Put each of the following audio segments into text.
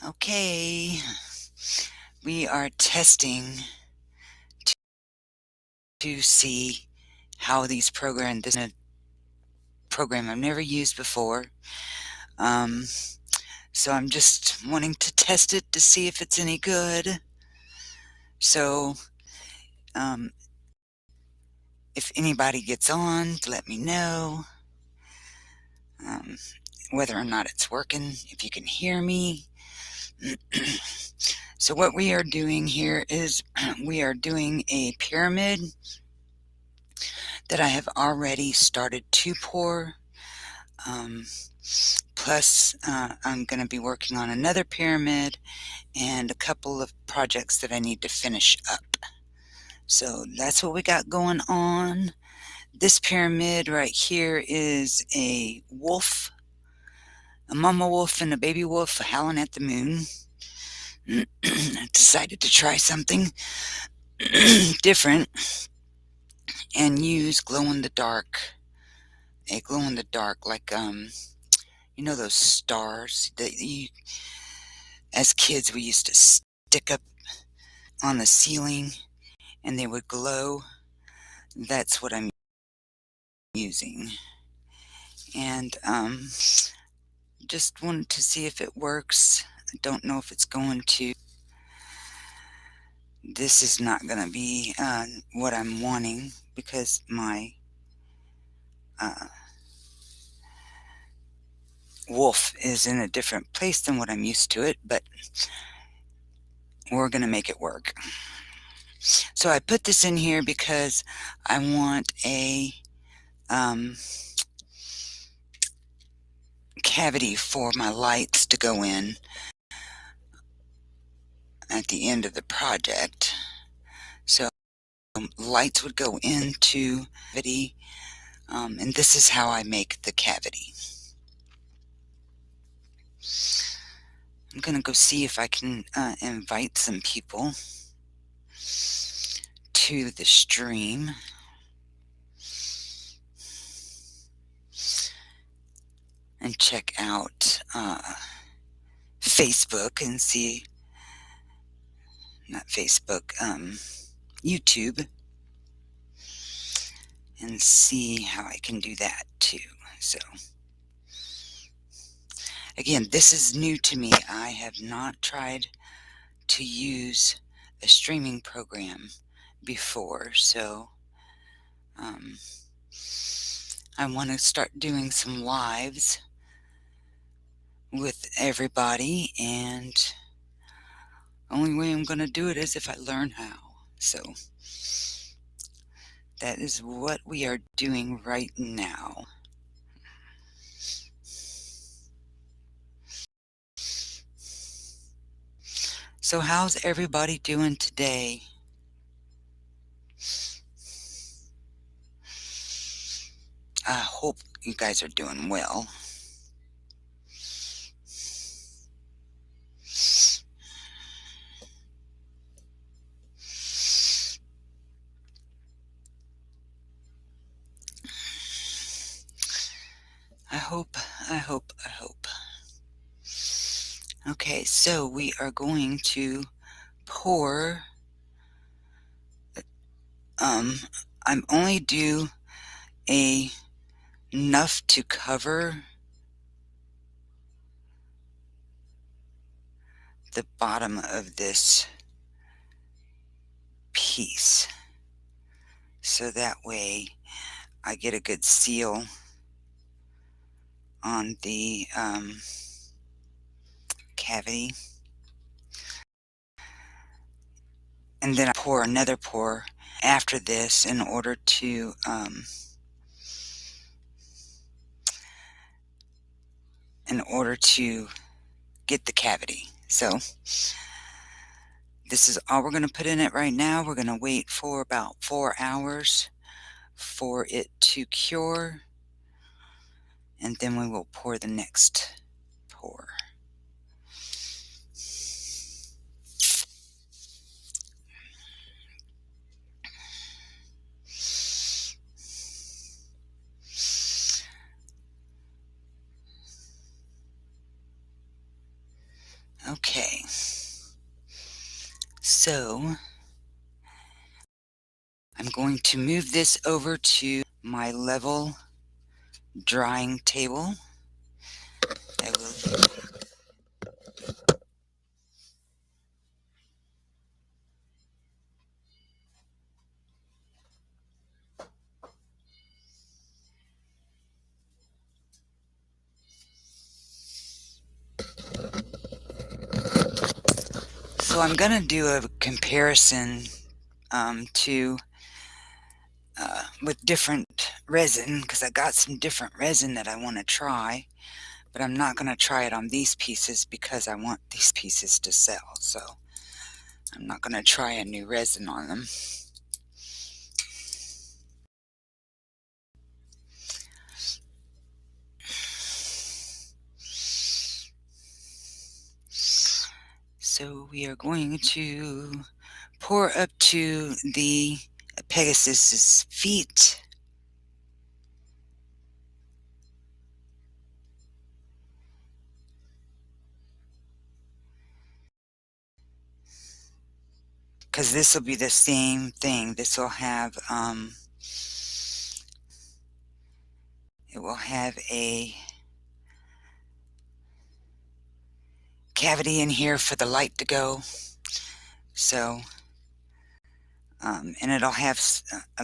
Okay, we are testing to see how these program. This is a program I've never used before, um, so I'm just wanting to test it to see if it's any good. So, um, if anybody gets on, let me know whether or not it's working. If you can hear me. So what we are doing here is we are doing a pyramid that I have already started to pour. Plus, I'm going to be working on another pyramid and a couple of projects that I need to finish up. So that's what we got going on. This pyramid right here is a wolf, a mama wolf and a baby wolf howling at the moon. I decided to try something different and use glow-in-the-dark. A glow-in-the-dark, like you know those stars that you, as kids, we used to stick up on the ceiling and they would glow. That's what I'm using. And just wanted to see if it works. I don't know if it's going to. This is not going to be what I'm wanting because my wolf is in a different place than what I'm used to it, but we're going to make it work. So I put this in here because I want a cavity for my lights to go in at the end of the project. So lights would go into cavity, and this is how I make the cavity. I'm gonna go see if I can invite some people to the stream. And check out Facebook and see, not Facebook, YouTube, and see how I can do that too. So again, this is new to me. I have not tried to use a streaming program before, so I want to start doing some lives with everybody, and only way I'm going to do it is if I learn how. So that is what we are doing right now. So how's everybody doing today? I hope you guys are doing well. I hope. Okay, so we are going to pour. I'm only do enough to cover the bottom of this piece, so that way I get a good seal on the cavity. And then I pour another pour after this in order to get the cavity. So this is all we're going to put in it right now. We're going to wait for about 4 hours for it to cure, and then we will pour the next pour. Okay, so I'm going to move this over to my level drying table. I will. So I'm going to do a comparison to with different resin, because I got some different resin that I want to try, but I'm not going to try it on these pieces because I want these pieces to sell. So I'm not going to try a new resin on them. So we are going to pour up to the Pegasus's feet. Because this will be the same thing. This will have it will have a cavity in here for the light to go. So and it'll have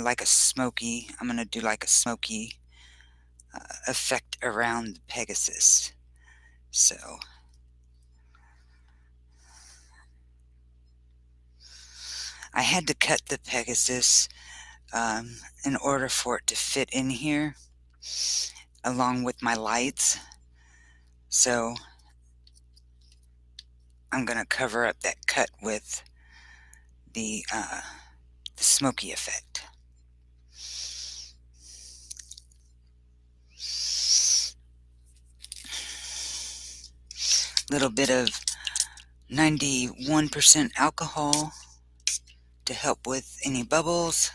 like a smoky, I'm going to do like a smoky effect around the Pegasus. So I had to cut the Pegasus in order for it to fit in here along with my lights. So I'm going to cover up that cut with the smoky effect. Little bit of 91% alcohol to help with any bubbles.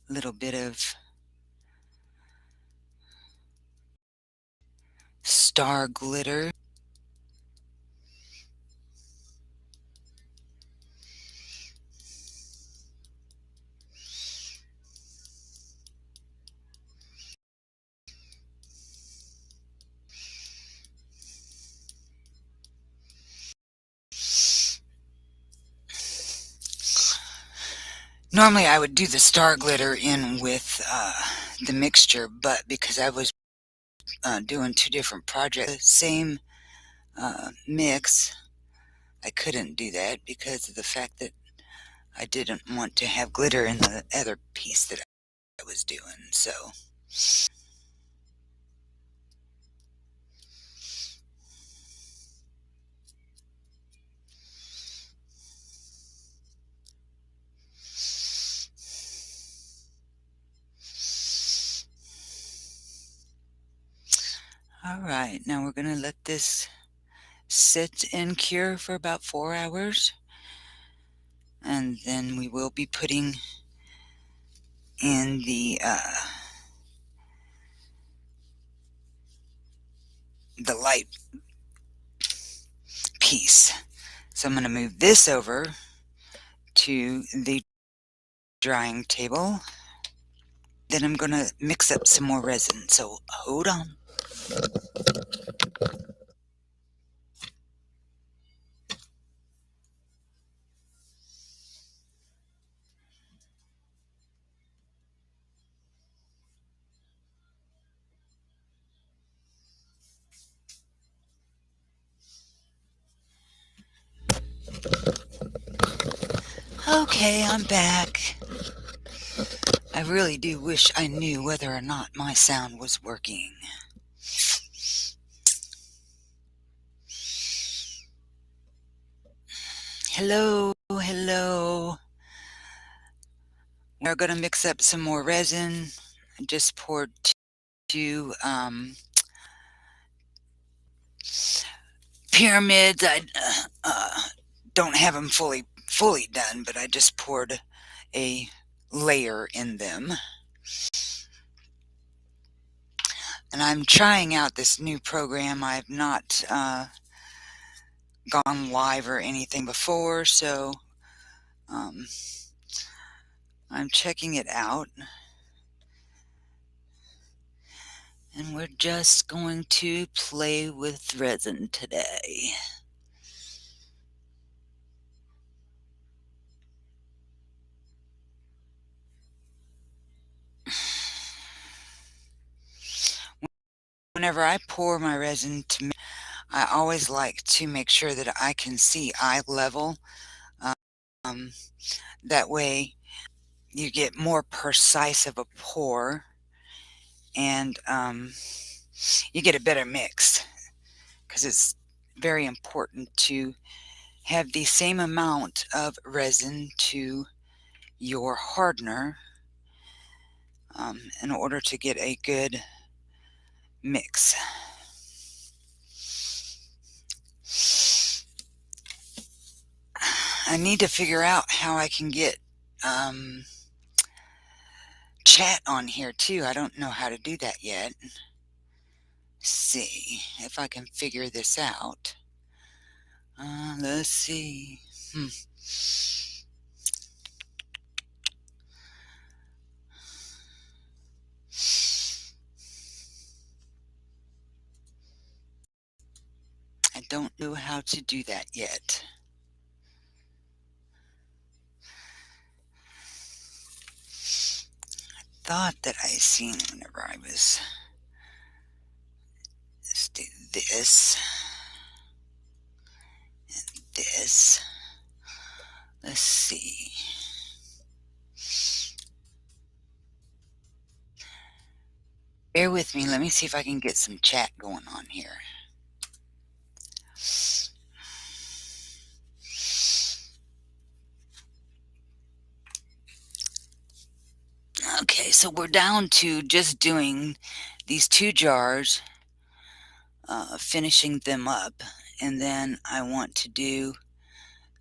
Little bit of star glitter. Normally I would do the star glitter in with the mixture, but because I was doing two different projects, the same mix, I couldn't do that because of the fact that I didn't want to have glitter in the other piece that I was doing. So alright, now we're going to let this sit and cure for about 4 hours, and then we will be putting in the light piece. So I'm going to move this over to the drying table. Then I'm going to mix up some more resin, so hold on. Okay, I'm back. I really do wish I knew whether or not my sound was working. Hello, hello. We're going to mix up some more resin. I just poured two pyramids. I don't have them fully done, but I just poured a layer in them. And I'm trying out this new program. I've not gone live or anything before, so um, I'm checking it out. And we're just going to play with resin today. Whenever I pour my resin to mix, I always like to make sure that I can see eye level. Um, that way you get more precise of a pour, and you get a better mix, because it's very important to have the same amount of resin to your hardener in order to get a good mix. I need to figure out how I can get chat on here too. I don't know how to do that yet. See if I can figure this out. Let's see. I don't know how to do that yet. I thought that I seen whenever I was. Let's do this and this. Let's see. Bear with me. Let me see if I can get some chat going on here. Okay, so we're down to just doing these 2 jars, finishing them up, and then I want to do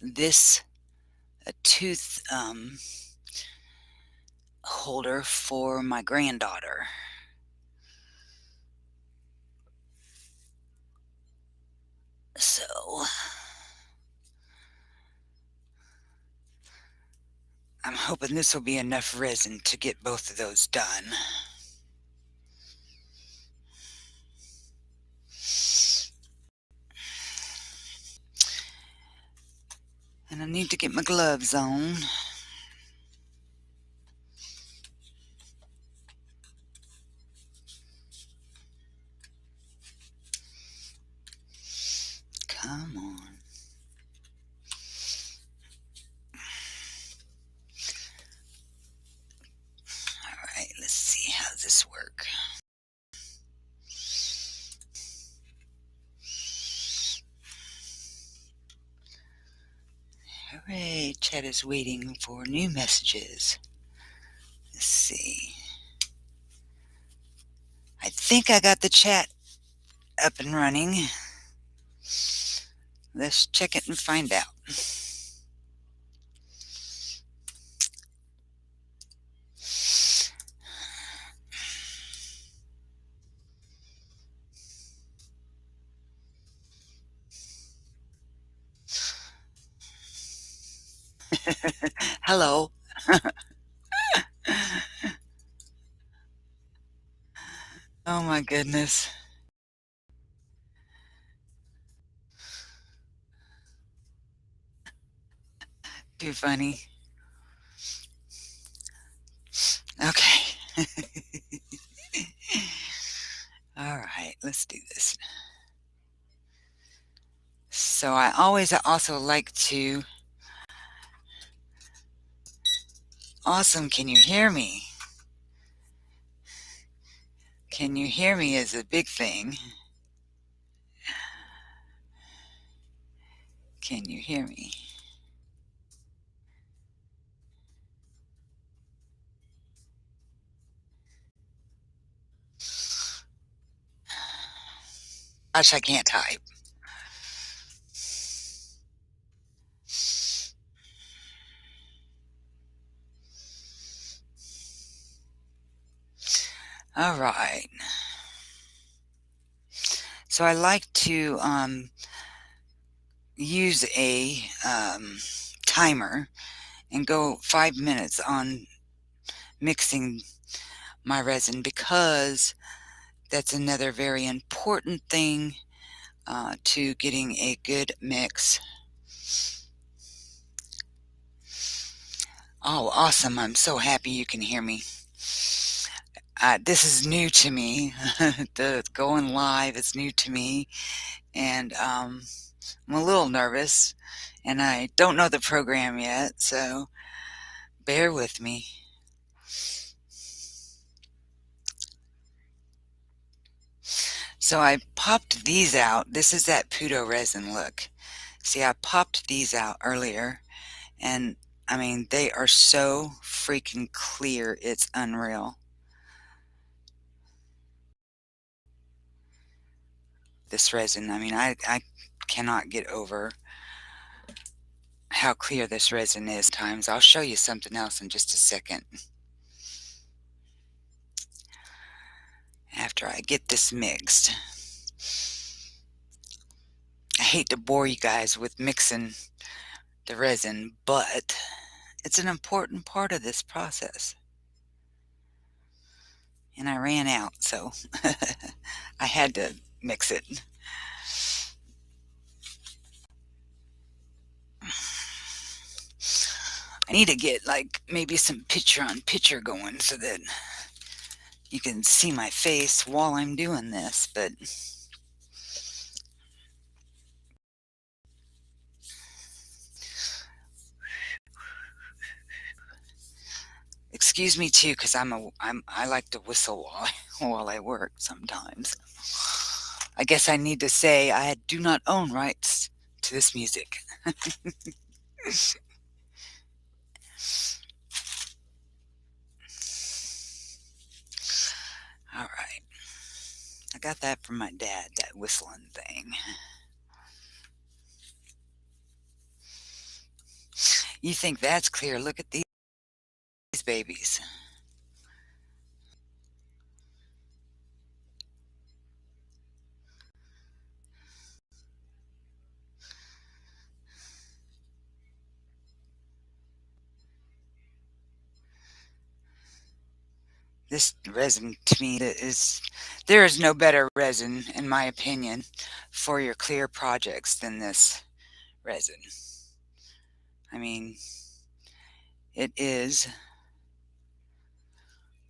this tooth holder for my granddaughter. So I'm hoping this will be enough resin to get both of those done. And I need to get my gloves on. Come on. Alright, let's see how this works. Hooray, chat is waiting for new messages. Let's see. I think I got the chat up and running. Let's check it and find out. Hello. Oh my goodness. Too funny. Okay. Alright, let's do this. So I always also like to... Awesome, can you hear me? Can you hear me is a big thing. Can you hear me? Gosh, I can't type. All right. So I like to use a timer and go 5 minutes on mixing my resin, because that's another very important thing to getting a good mix. Oh, awesome. I'm so happy you can hear me. This is new to me. The going live is new to me, and I'm a little nervous, and I don't know the program yet, so bear with me. So I popped these out. This is that Puduo resin look. See, I popped these out earlier, and I mean, they are so freaking clear, it's unreal. This resin, I mean, I cannot get over how clear this resin is times. I'll show you something else in just a second. After I get this mixed. I hate to bore you guys with mixing the resin, but it's an important part of this process. And I ran out, so I had to mix it. I need to get like maybe some picture on picture going so that you can see my face while I'm doing this, but excuse me too, because I like to whistle while I work sometimes. I guess I need to say I do not own rights to this music. All right. I got that from my dad, that whistling thing. You think that's clear? Look at these babies. This resin to me there is no better resin, in my opinion, for your clear projects than this resin. I mean, it is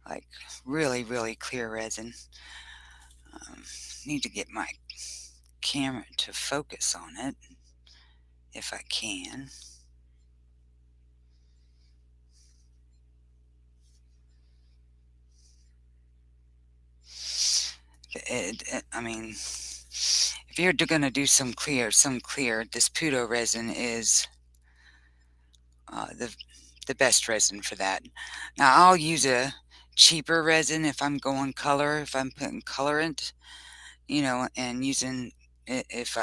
like really, really clear resin. Need to get my camera to focus on it if I can. I mean, if you're going to do some clear, this Puduo resin is the best resin for that. Now, I'll use a cheaper resin if I'm going color, if I'm putting colorant, and using if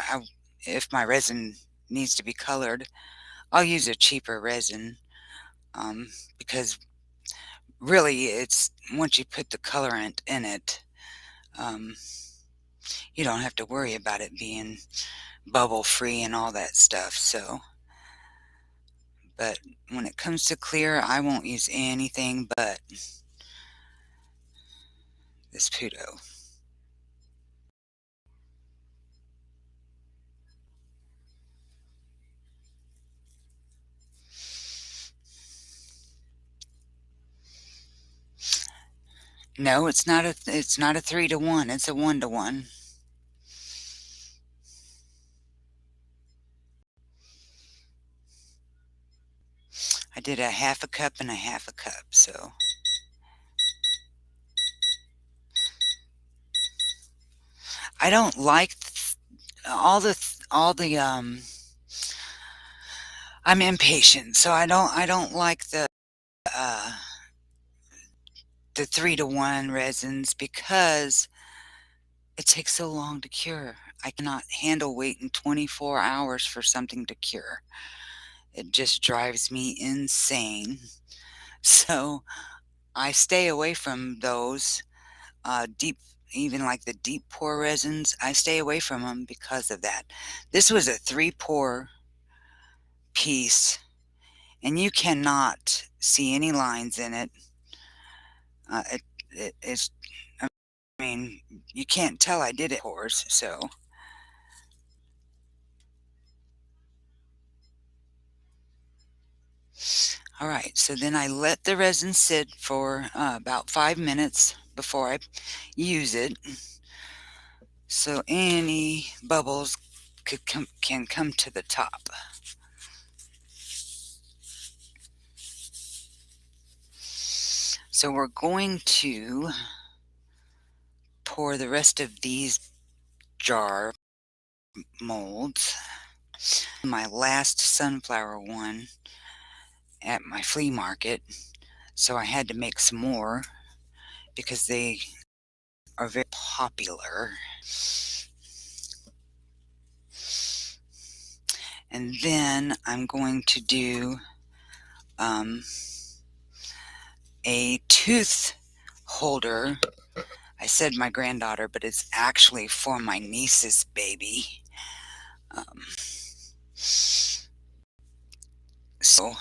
my resin needs to be colored, I'll use a cheaper resin, because really it's once you put the colorant in it, you don't have to worry about it being bubble free and all that stuff. So, but when it comes to clear, I won't use anything but this Puduo. No, it's not a 3-to-1. It's a 1-to-1. I did a half a cup and a half a cup, so I don't like all the I'm impatient, so I don't like uh the 3-to-1 resins, because it takes so long to cure. I cannot handle waiting 24 hours for something to cure. It just drives me insane. So I stay away from those deep even like the deep pour resins, I stay away from them because of that. This was a 3-pour piece, and you cannot see any lines in it. It's, I mean, you can't tell I did it pours, so. All right, so then I let the resin sit for about 5 minutes before I use it, so any bubbles can come to the top. So we're going to pour the rest of these jar molds. My last sunflower one at my flea market, so I had to make some more because they are very popular. And then I'm going to do a tooth holder. I said my granddaughter, but it's actually for my niece's baby. So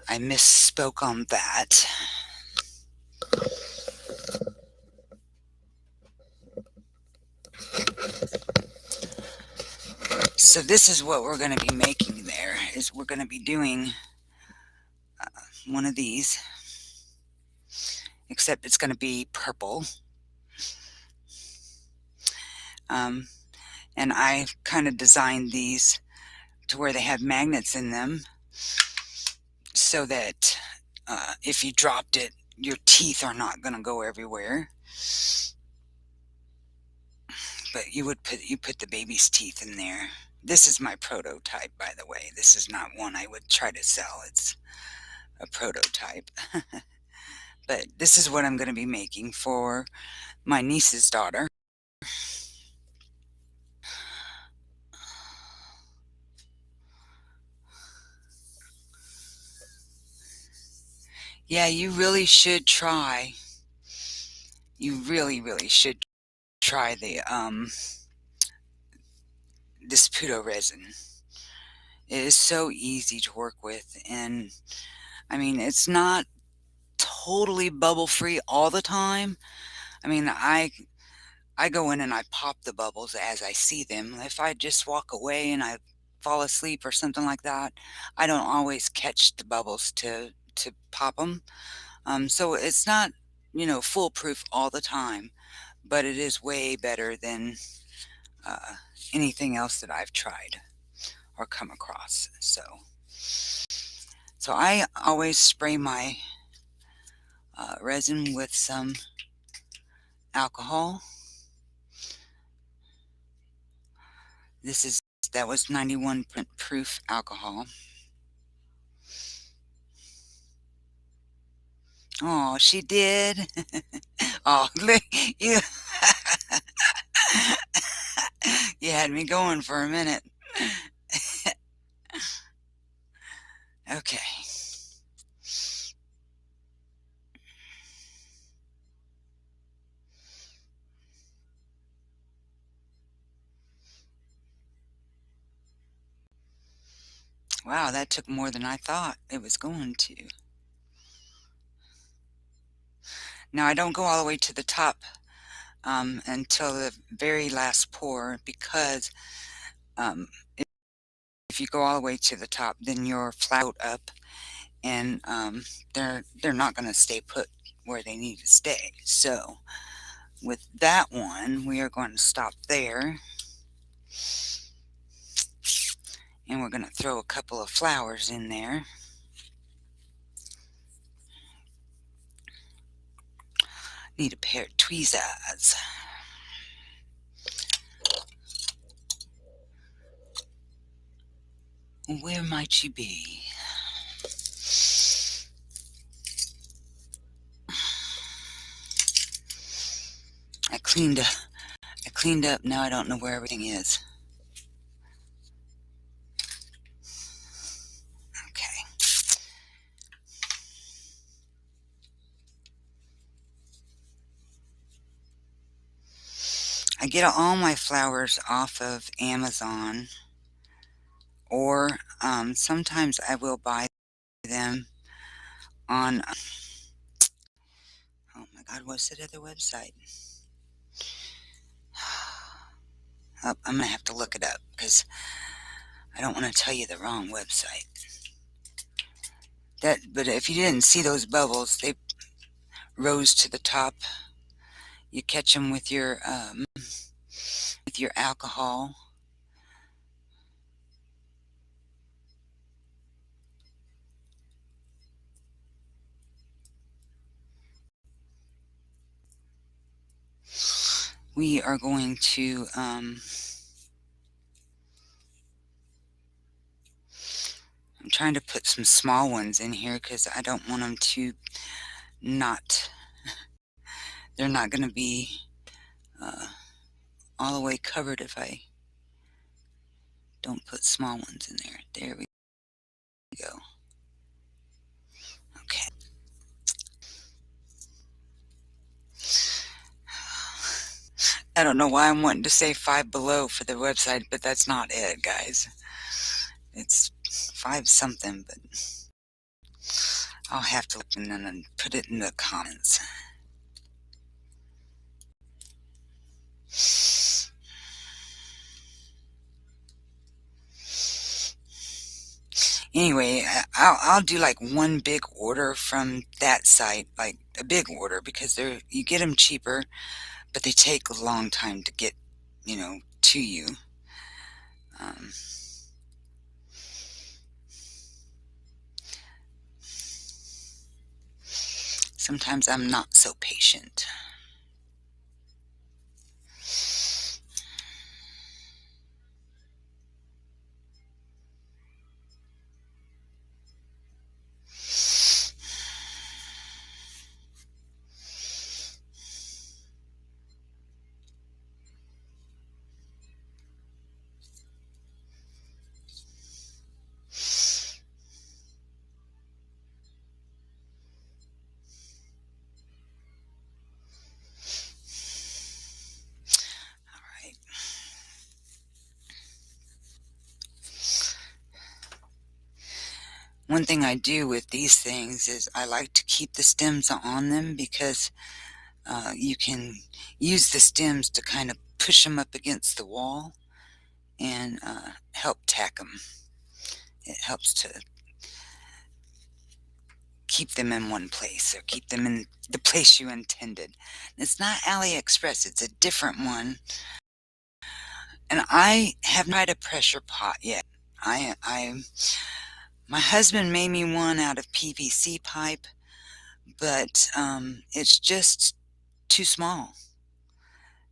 I misspoke on that. So this is what we're going to be making there, is we're going to be doing one of these, except it's going to be purple. And I kind of designed these to where they have magnets in them so that if you dropped it, your teeth are not going to go everywhere. But you put the baby's teeth in there. This is my prototype, by the way. This is not one I would try to sell. It's a prototype. But this is what I'm going to be making for my niece's daughter. Yeah, you really should try. You really should try the this Puduo resin. It is so easy to work with, and I mean, it's not totally bubble free all the time. I mean, I go in and I pop the bubbles as I see them. If I just walk away and I fall asleep or something like that, I don't always catch the bubbles to pop them. So it's not, foolproof all the time, but it is way better than anything else that I've tried or come across. So I always spray my resin with some alcohol. That was 91 proof alcohol. Oh, she did. Oh, you you had me going for a minute. Okay. Wow, that took more than I thought it was going to. Now, I don't go all the way to the top until the very last pour, because if you go all the way to the top, then your float up, and they're not going to stay put where they need to stay. So with that one, we are going to stop there, and we're going to throw a couple of flowers in there. Need a pair of tweezers. Where might you be? I cleaned up. Now I don't know where everything is. Okay. I get all my flowers off of Amazon, or sometimes I will buy them on, oh my God, what's that other website? Oh, I'm going to have to look it up because I don't want to tell you the wrong website. But if you didn't see those bubbles, they rose to the top. You catch them with your alcohol. We are going to I'm trying to put some small ones in here because I don't want them to not, they're not going to be all the way covered if I don't put small ones in there. There we go. Okay. I don't know why I'm wanting to say Five Below for the website, but that's not it, guys. It's five something, but I'll have to look and then put it in the comments. Anyway, I'll do like one big order from that site, like a big order, because you get them cheaper, but they take a long time to get, to you. Sometimes I'm not so patient. One thing I do with these things is I like to keep the stems on them because you can use the stems to kind of push them up against the wall and help tack them. It helps to keep them in one place or keep them in the place you intended. It's not AliExpress, it's a different one. And I have not tried a pressure pot yet. My husband made me one out of PVC pipe, but it's just too small.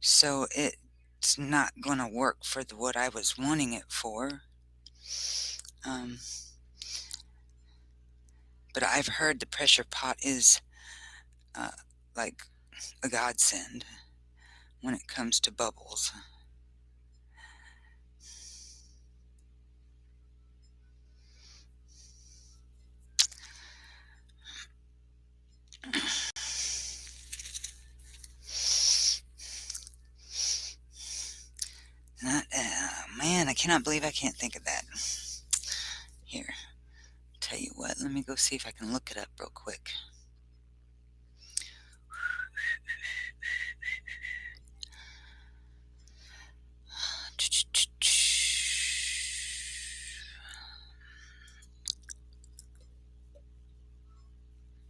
So it's not going to work for what I was wanting it for. But I've heard the pressure pot is like a godsend when it comes to bubbles. Man, I cannot believe I can't think of that. Here, tell you what, let me go see if I can look it up real quick.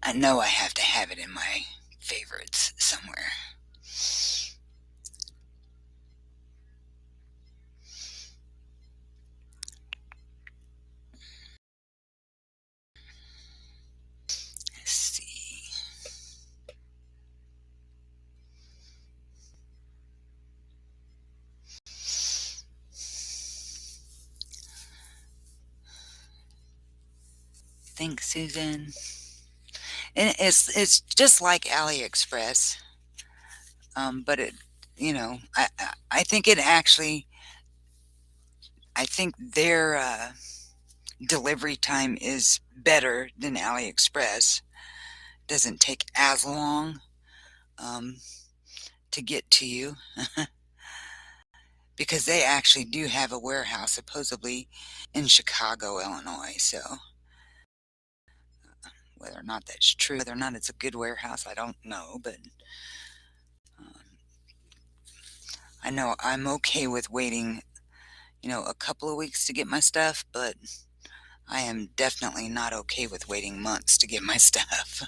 I know I have to have it in my favorites somewhere. Let's see. Thanks, Susan. And it's just like AliExpress, but I think it actually, I think their delivery time is better than AliExpress. Doesn't take as long to get to you. because they actually do have a warehouse supposedly in Chicago, Illinois. So whether or not that's true, whether or not it's a good warehouse, I don't know, but um, I know I'm okay with waiting, a couple of weeks to get my stuff, but I am definitely not okay with waiting months to get my stuff.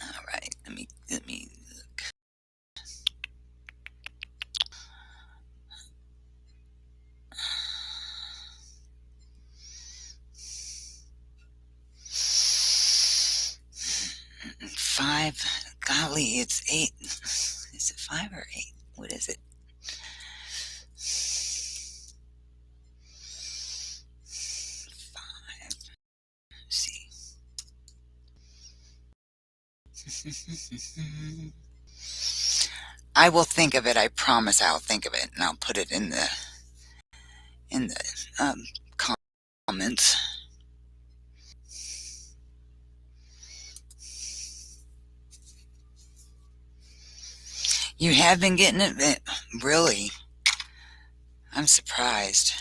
All right, let me look. Five, golly, it's 8. Is it 5 or 8? What is it? 5. See. I will think of it. I promise I'll think of it, and I'll put it in the comments. You have been getting it? Really? I'm surprised.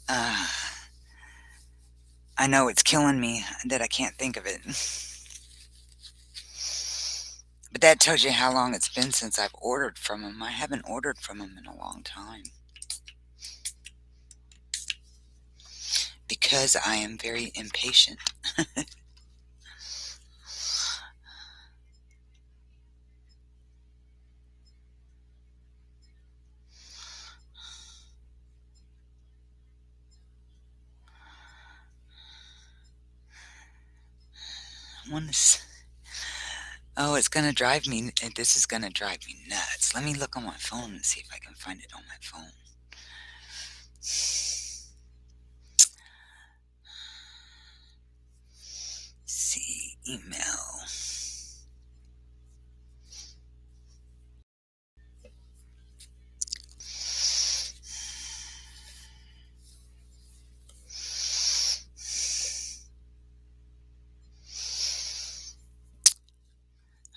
I know it's killing me that I can't think of it. But that tells you how long it's been since I've ordered from them. I haven't ordered from them in a long time. Because I am very impatient. Oh, it's going to drive me. This is going to drive me nuts. Let me look on my phone and see if I can find it on my phone. See, email.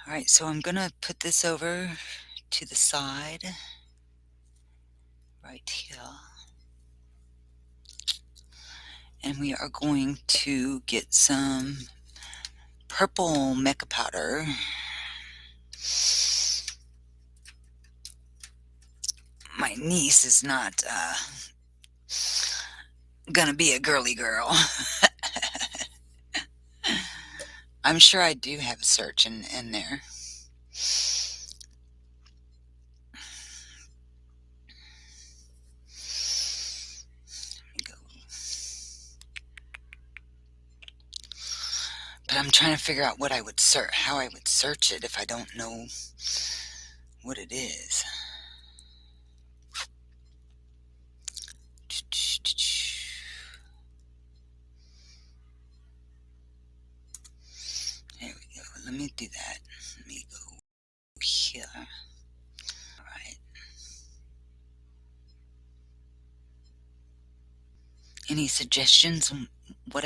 All right, so I'm going to put this over to the side right here. And we are going to get some purple mica powder. My niece is not gonna be a girly girl. I'm sure I do have a search in there. Let me go. But I'm trying to figure out what I would search, how I would search it if I don't know what it is. There we go. Let me do that. Let me go here. Alright. Any suggestions on what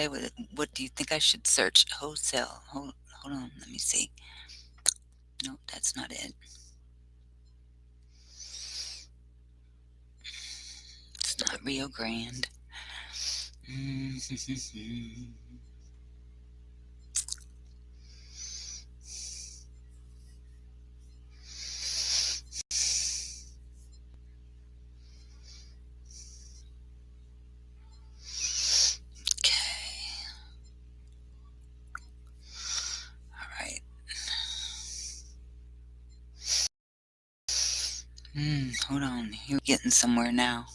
do you think I should search? Wholesale. Hold on, let me see. No, that's not it. It's not Rio Grande. Hold on. You're getting somewhere now.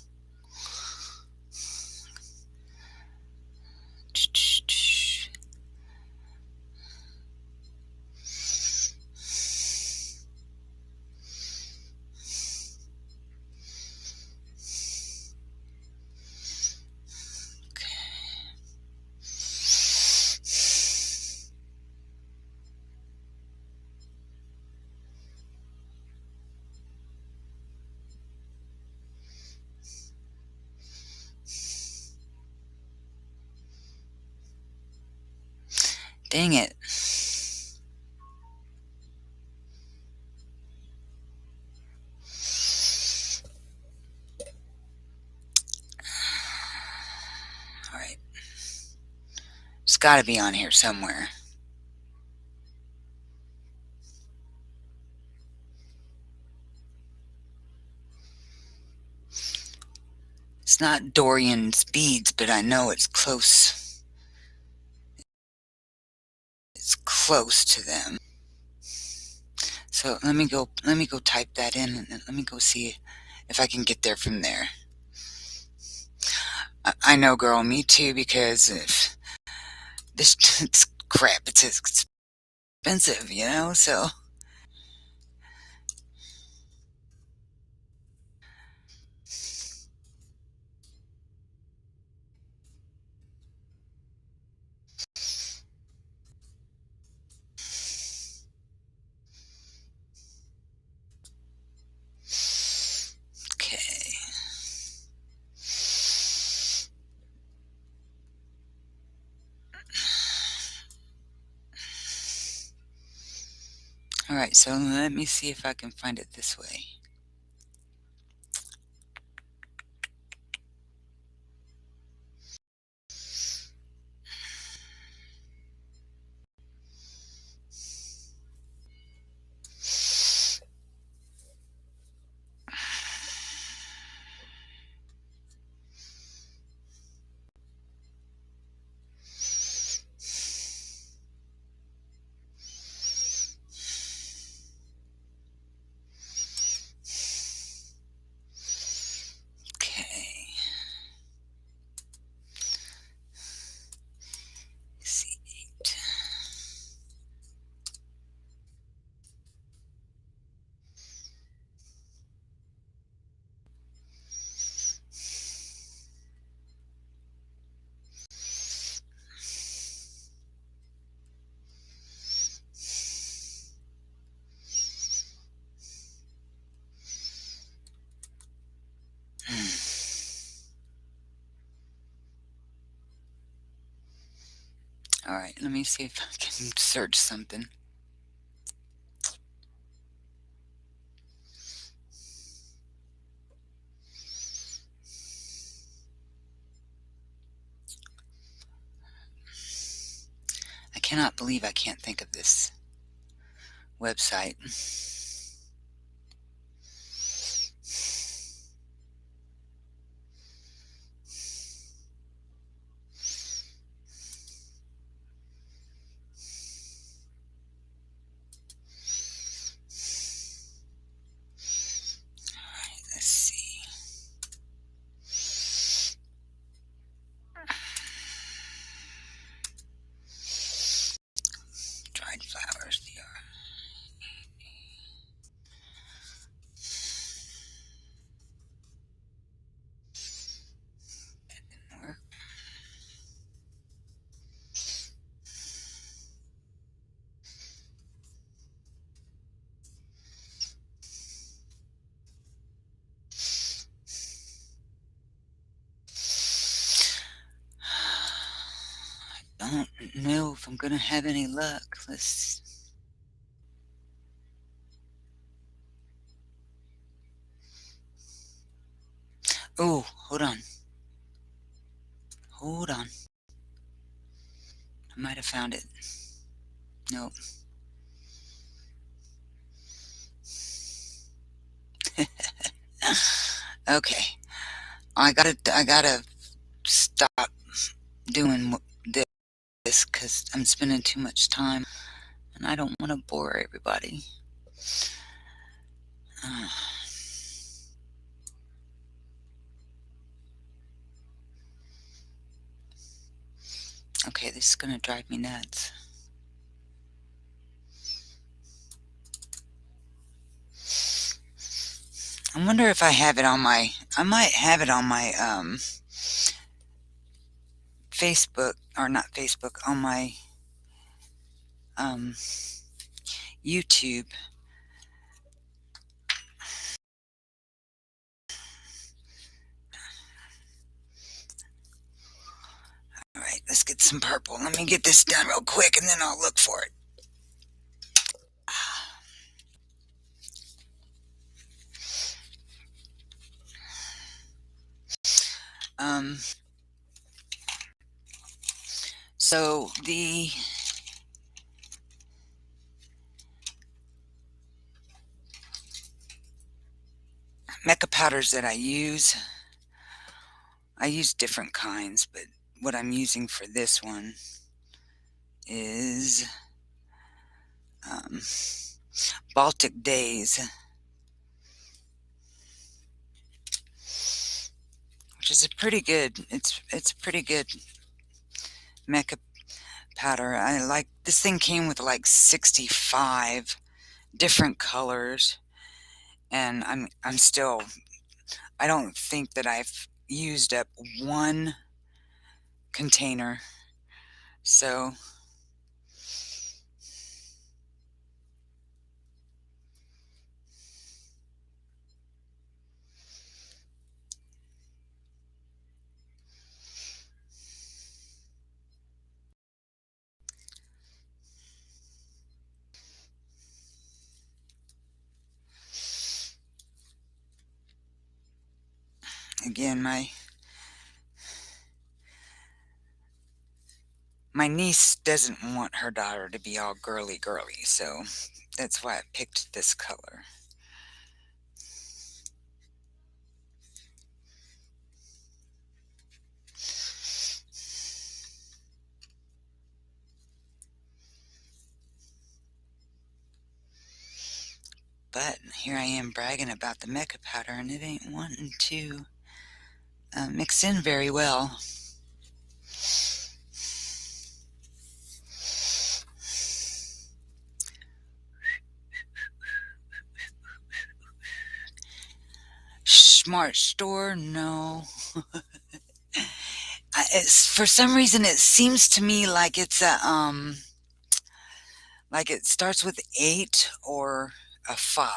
Dang it. Alright. It's gotta be on here somewhere. It's not Dorian's beads, but I know it's close. It's close to them. So let me go type that in, and let me go see if I can get there from there. I know, girl, me too, because if this it's crap, it's expensive, you know, so. Okay. Alright, so let me see if I can find it this way. Okay. C8. Alright, let me see if I can search something. I cannot believe I can't think of this website. Alright, let's see. Dried flowers, VR. That didn't work. I don't know if I'm gonna have any luck. Let's. Oh, hold on. Hold on. I might have found it. Nope. Okay. I gotta stop doing this because I'm spending too much time and I don't want to bore everybody. Okay, this is gonna drive me nuts. I wonder if I have it on my. I might have it on my Facebook, or not Facebook, on my YouTube. Alright, let's get some purple. Let me get this done real quick and then I'll look for it. Um, so the mica powders that I use different kinds, but what I'm using for this one is Baltic Days, which is a pretty good, it's a pretty good mica powder. I like, this thing came with like 65 different colors, and I'm still, I don't think that I've used up one container. So again, my niece doesn't want her daughter to be all girly, so that's why I picked this color. But here I am bragging about the mica powder, and it ain't wanting to mix in very well. Smart store, no. For some reason, it seems to me like it's a like it starts with 8 or a 5.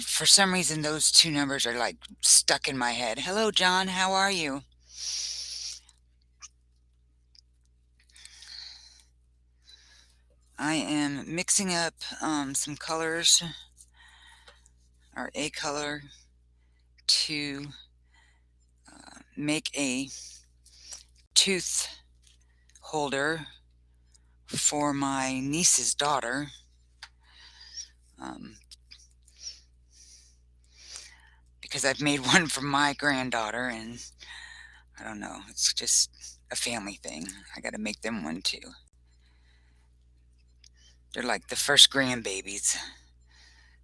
For some reason, those two numbers are like stuck in my head. Hello, John. How are you? I am mixing up some colors, or a color, to make a tooth holder for my niece's daughter. Because I've made one for my granddaughter, and I don't know, it's just a family thing. I got to make them one too. They're like the first grandbabies.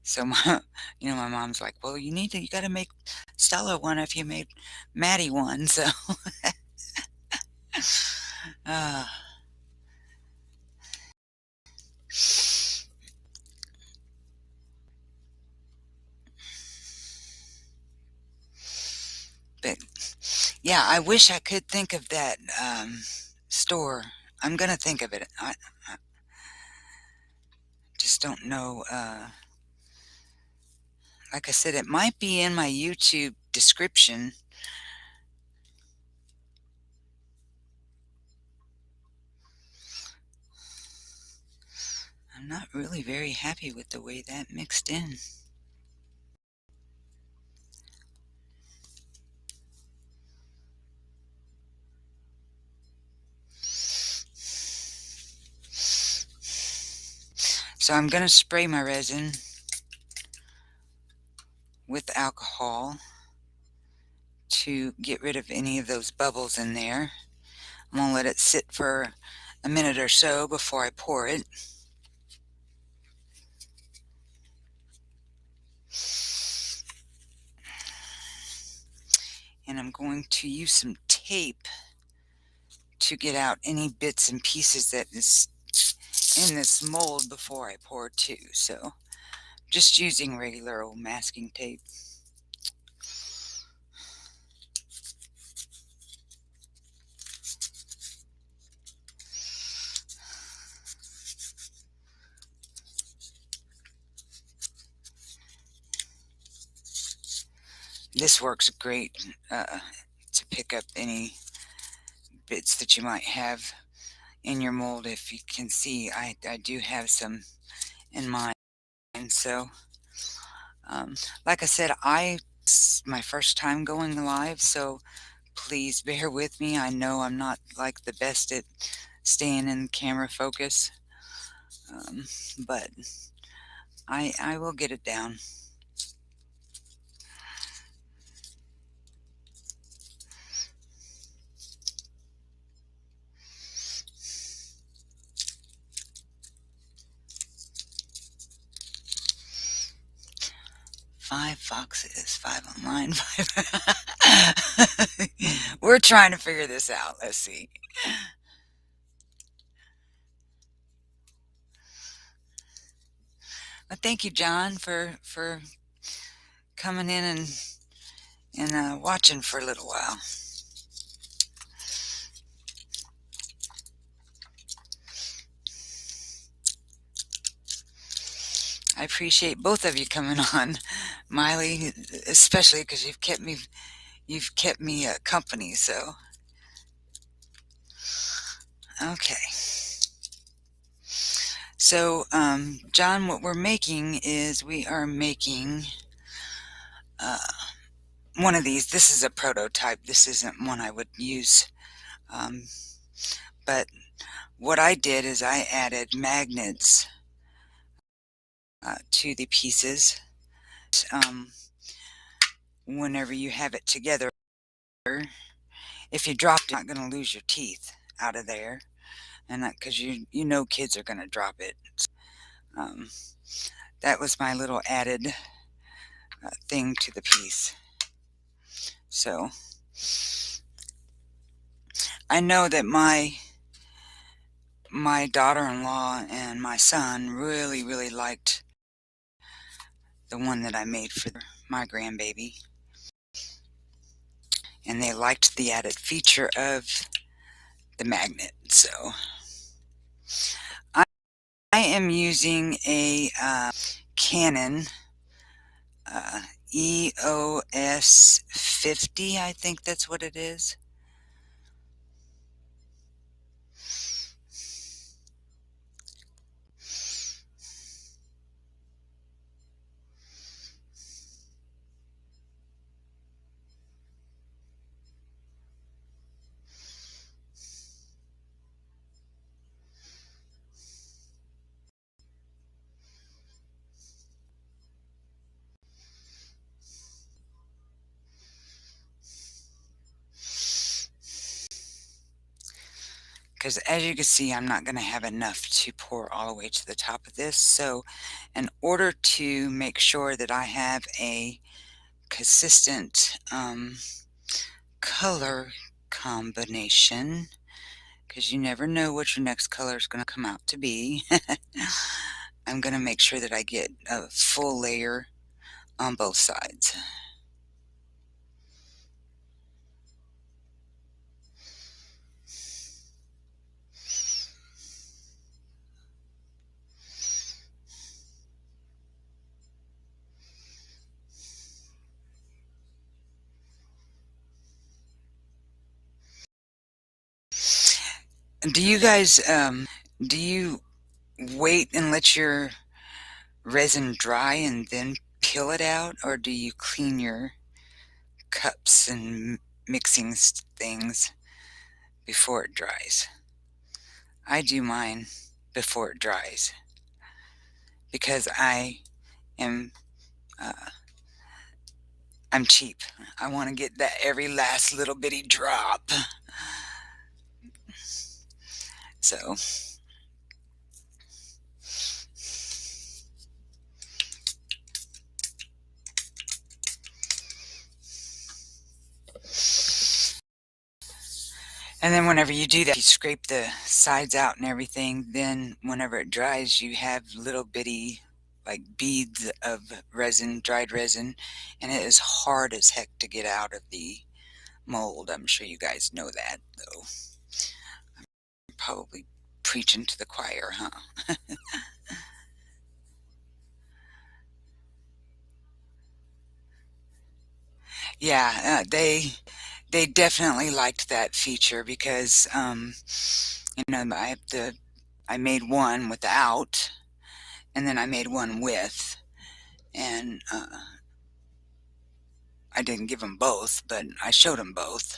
So my mom's like, well, you got to make Stella one if you made Maddie one. So but yeah, I wish I could think of that store. I'm gonna think of it. I just don't know. Like I said, it might be in my YouTube description. I'm not really very happy with the way that mixed in. So I'm going to spray my resin with alcohol to get rid of any of those bubbles in there. I'm going to let it sit for a minute or so before I pour it. And I'm going to use some tape to get out any bits and pieces that is in this mold before I pour too. So just using regular old masking tape. This works great to pick up any bits that you might have in your mold. If you can see, I do have some in mine. So like I said, it's my first time going live, so please bear with me. I know I'm not like the best at staying in camera focus, but I will get it down. Five foxes, five online, five. We're trying to figure this out. Let's see. Well, thank you, John, for coming in and watching for a little while. I appreciate both of you coming on, Miley, especially because you've kept me company. So okay. So John, what we're making is we are making one of these. This is a prototype. This isn't one I would use, but what I did is I added magnets to the pieces. Whenever you have it together, if you dropped it, you're not going to lose your teeth out of there, and because you know kids are going to drop it. That was my little added thing to the piece. So I know that my daughter-in-law and my son really liked the one that I made for my grandbaby, and they liked the added feature of the magnet. So I am using a Canon EOS 50, I think that's what it is. Because as you can see, I'm not going to have enough to pour all the way to the top of this. So in order to make sure that I have a consistent color combination, because you never know what your next color is going to come out to be, I'm going to make sure that I get a full layer on both sides. Do you guys, do you wait and let your resin dry and then peel it out, or do you clean your cups and mixing things before it dries? I do mine before it dries because am I'm cheap. I want to get that every last little bitty drop. So and then whenever you do that, you scrape the sides out and everything, then whenever it dries, you have little bitty like beads of resin, dried resin, and it is hard as heck to get out of the mold. I'm sure you guys know that, though. I'm probably preaching to the choir, huh? Yeah, they they definitely liked that feature because, you know, I made one without, and then I made one with, and I didn't give them both, but I showed them both,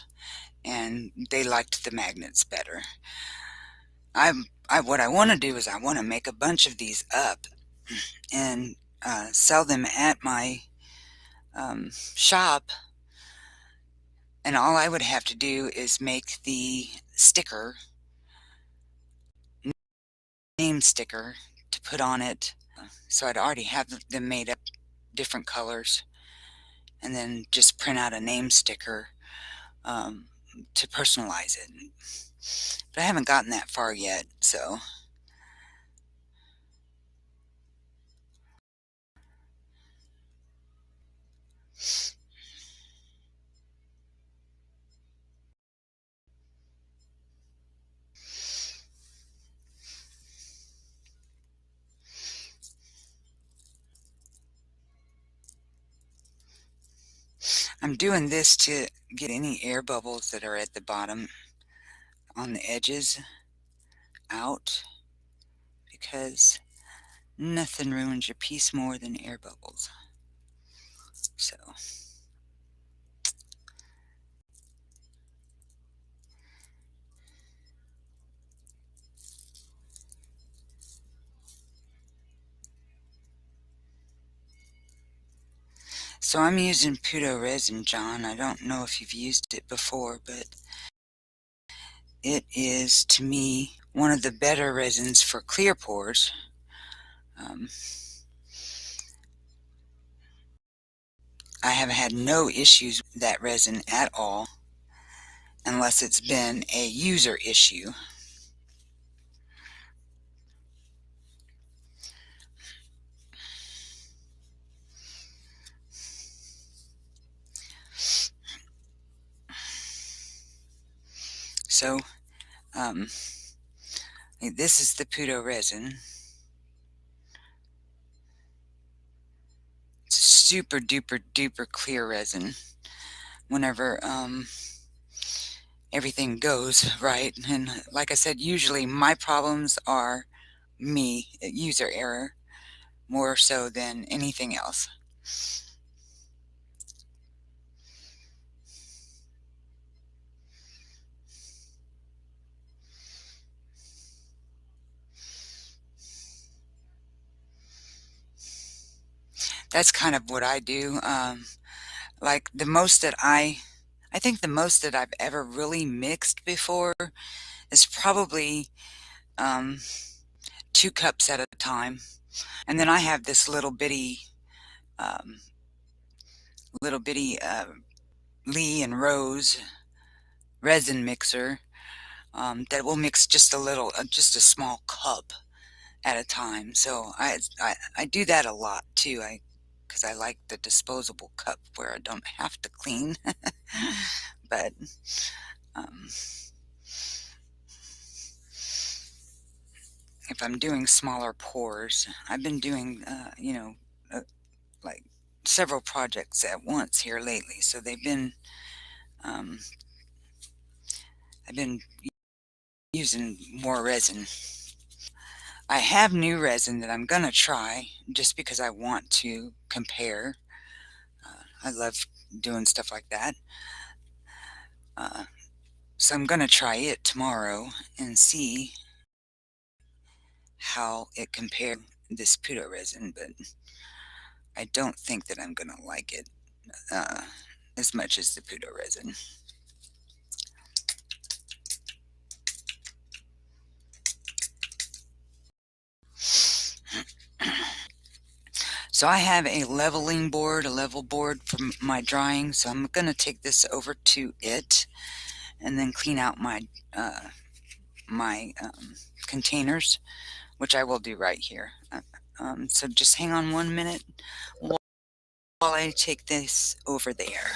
and they liked the magnets better. What I want to do is I want to make a bunch of these up and sell them at my shop, and all I would have to do is make the sticker, name sticker, to put on it. So I'd already have them made up different colors, and then just print out a name sticker to personalize it. But I haven't gotten that far yet, so I'm doing this to get any air bubbles that are at the bottom on the edges out, because nothing ruins your piece more than air bubbles. So I'm using Puduo Resin, John. I don't know if you've used it before, but it is, to me, one of the better resins for clear pours. I have had no issues with that resin at all, unless it's been a user issue. So, this is the Puduo resin. It's a super duper duper clear resin. Whenever everything goes right, and like I said, usually my problems are me, user error, more so than anything else. That's kind of what I do. Like I think the most that I've ever really mixed before is probably um, 2 cups at a time. And then I have this um, little bitty Lee and Rose resin mixer that will mix just a little, just a small cup at a time. So I do that a lot too. Because I like the disposable cup where I don't have to clean. But um, if I'm doing smaller pours, I've been doing, uh, like several projects at once here lately. So um, I've been using more resin. I have new resin that I'm gonna try just because I want to compare. I love doing stuff like that. So I'm gonna try it tomorrow and see how it compared this Puduo resin, but I don't think that I'm gonna like it uh, as much as the Puduo resin. So I have a leveling board, a level board for my drying, so I'm going to take this over to it and then clean out my containers, which I will do right here. So just hang on 1 minute while I take this over there.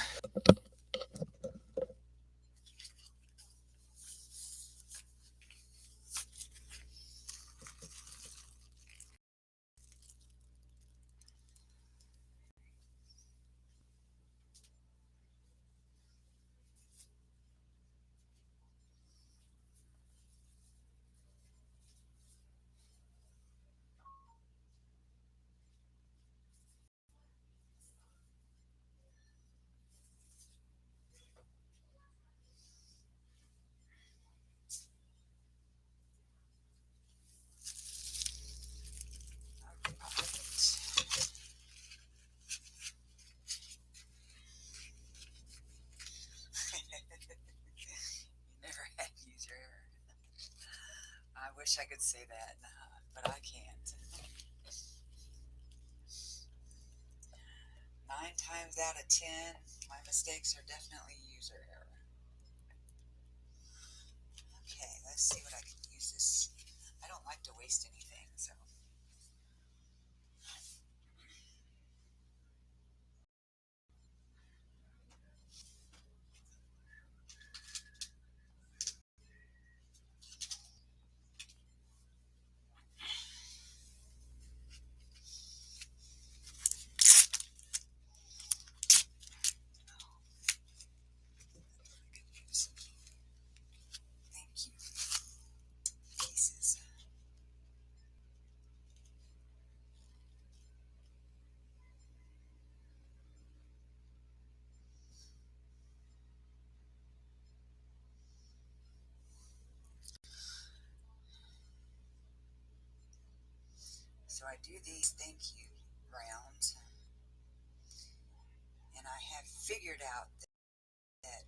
I wish I could say that, but I can't. 9 times out of 10, my mistakes are definitely user error. Okay, let's see what I can use this. I don't like to waste anything, so. Thank you. Pieces. So I do these thank you rounds, and I have figured out that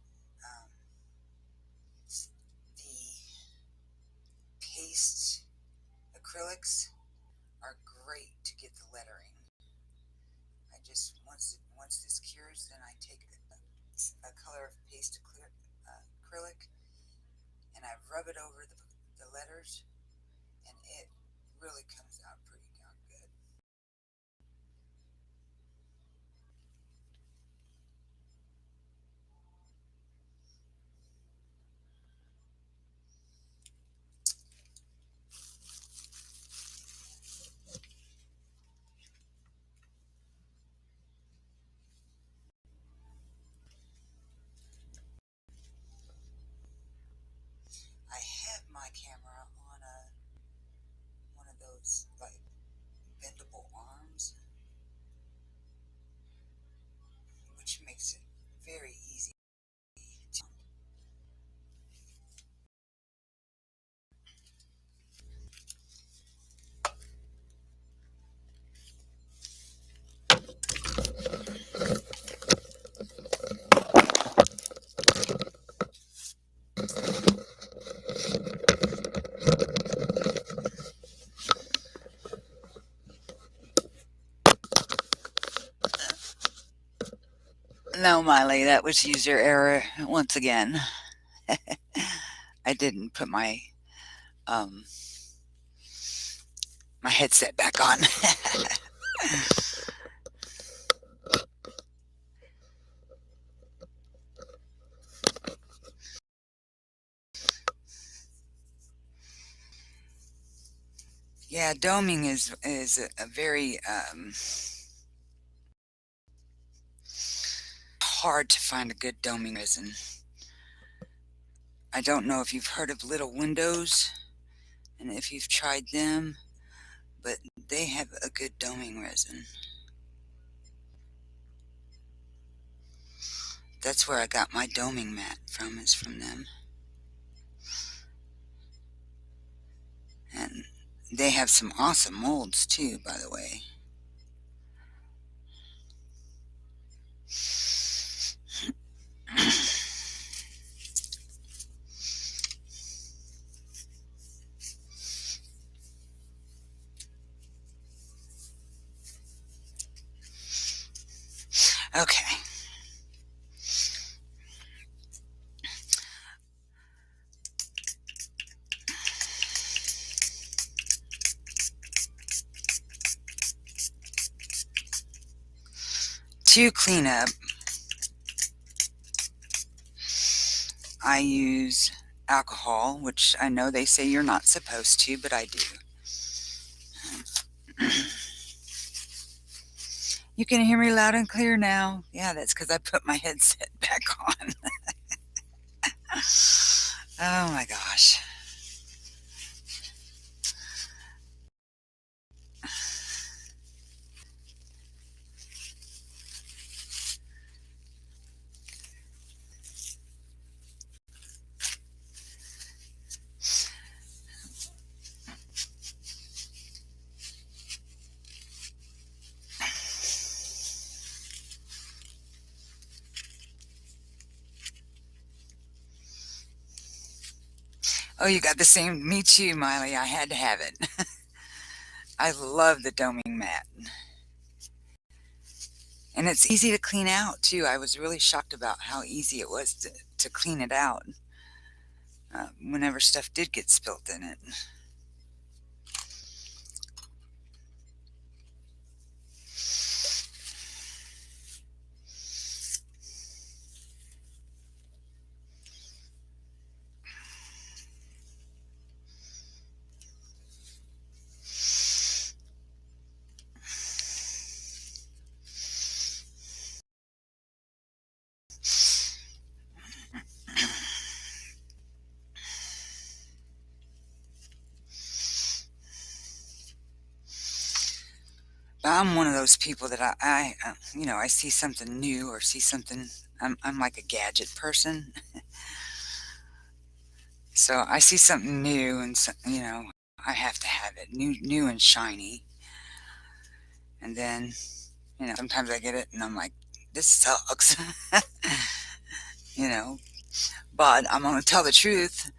the paste acrylics are great to get the lettering. I just once this cures, then I take a color of paste acrylic and I rub it over the letters, and it really comes out pretty darn good. I have my camera on one of those like bendable arms, which makes it very easy to. No, Miley, that was user error once again. I didn't put um, my headset back on. Yeah, doming is a very hard to find a good doming resin. I don't know if you've heard of Little Windows and if you've tried them, but they have a good doming resin. That's where I got my doming mat from, is from them. And they have some awesome molds too, by the way. Okay. To clean up, I use alcohol, which I know they say you're not supposed to, but I do. You can hear me loud and clear now. Yeah, that's because I put my headset back on. Oh my gosh. Oh, you got the same. Me too, Miley. I had to have it. I love the doming mat. And it's easy to clean out, too. I was really shocked about how easy it was to clean it out whenever stuff did get spilt in it. But I'm one of those people that I see something new or see something. I'm like a gadget person. So I see something new and, I have to have it new and shiny. And then, sometimes I get it and I'm like, this sucks. you know, but I'm going to tell the truth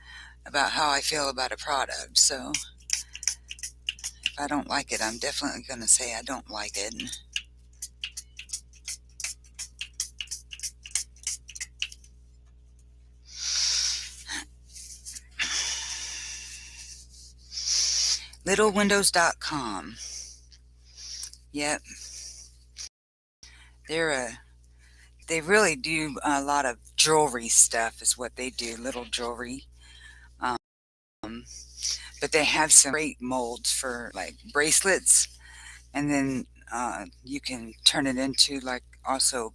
about how I feel about a product. So if I don't like it, I'm definitely going to say I don't like it. LittleWindows.com. Yep. They really do a lot of jewelry stuff is what they do, little jewelry. Um, but they have some great molds for like bracelets, and then you can turn it into like also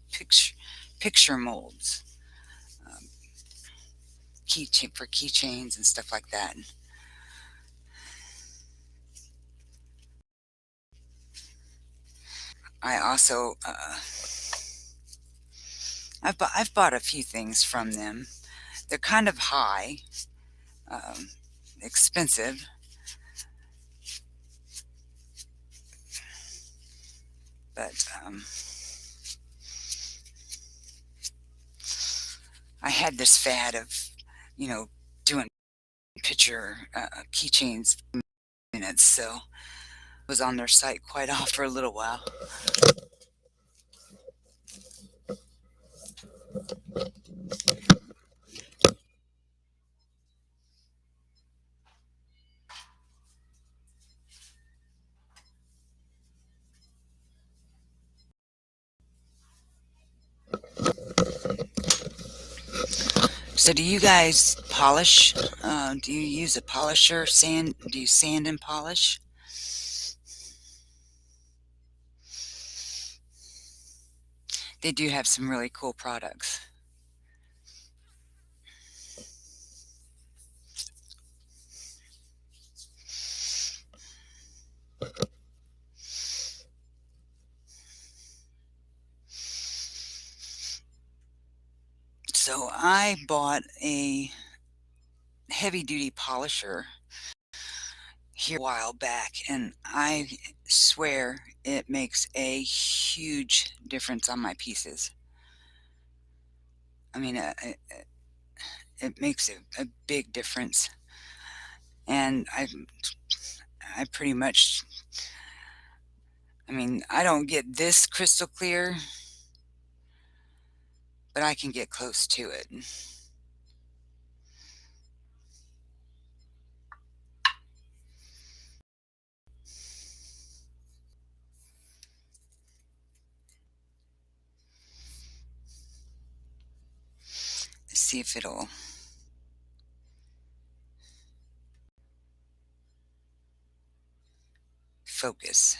picture molds, um, for keychains and stuff like that. I also I've bought a few things from them. They're kind of high, um, expensive, but I had this fad of, doing picture keychains minutes, so I was on their site quite off for a little while. So do you guys polish? Do you use a polisher? Do you sand and polish? They do have some really cool products. So I bought a heavy duty polisher here a while back, and I swear it makes a huge difference on my pieces. I mean, it makes a big difference. And I pretty much, I mean, I don't get this crystal clear, but I can get close to it. Let's see if it'll focus.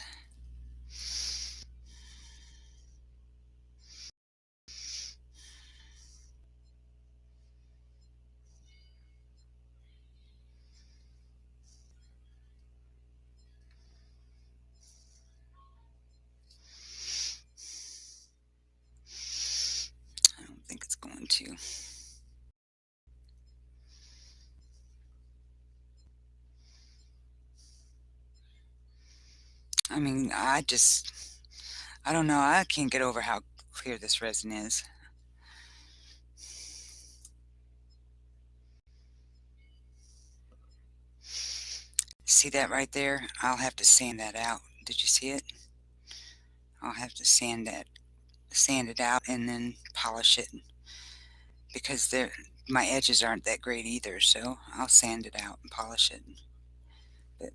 I don't think it's going to. I mean, I don't know. I can't get over how clear this resin is. See that right there? I'll have to sand that out. Did you see it? I'll have to sand it out and then polish it, because my edges aren't that great either, so I'll sand it out and polish it. But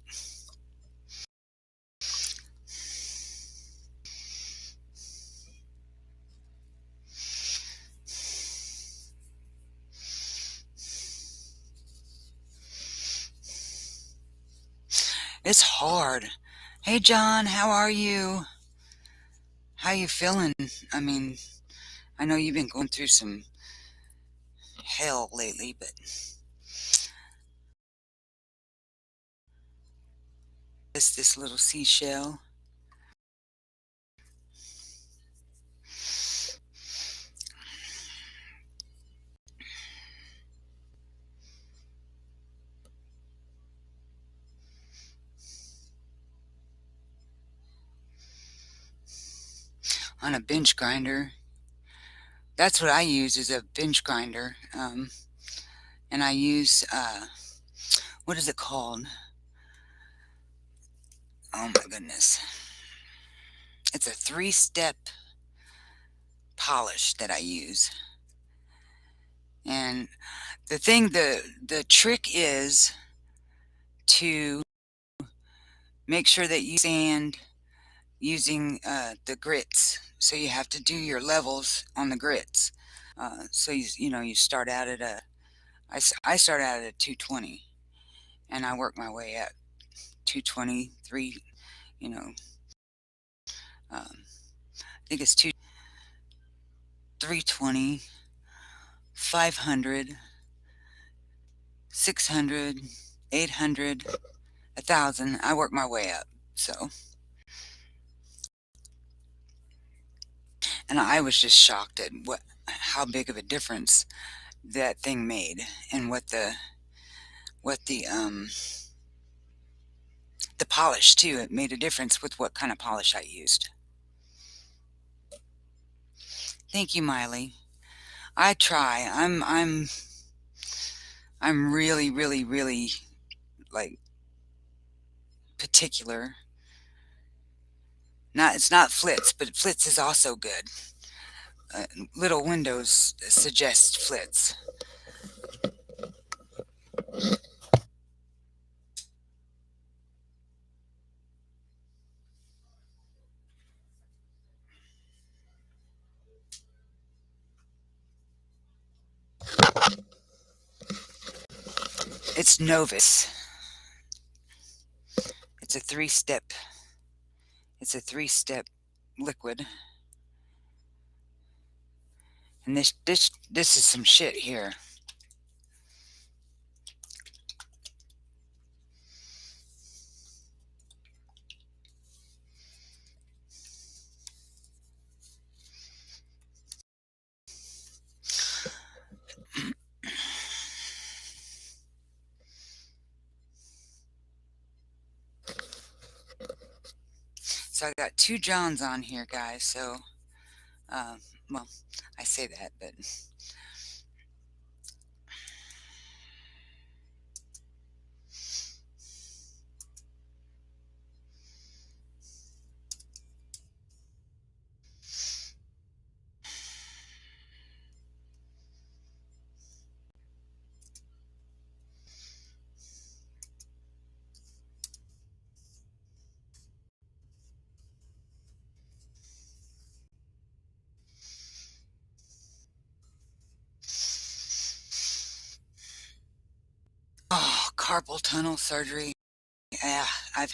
it's hard. Hey John, how are you? How you feeling? I mean, I know you've been going through some hell lately, but this little seashell. On a bench grinder. That's what I use, is a bench grinder. And I use, what is it called? Oh my goodness. It's a 3-step polish that I use. And the trick is to make sure that you sand using the grits. So you have to do your levels on the grits. So you start out at I start out at 220, and I work my way up. 220, I think it's 320, 500, 600, 800, 1,000. I work my way up. So, and I was just shocked at how big of a difference that thing made, and what the polish too. It made a difference with what kind of polish I used. Thank you, Miley. I try. I'm really, really, really, like, particular. It's not Flitz, but Flitz is also good. Little Windows suggest Flitz. It's Novus. It's a 3-step. It's a 3-step liquid. And this is some shit here. So I got 2 Johns on here, guys. So, well, I say that, but oh, carpal tunnel surgery. Yeah, uh, I've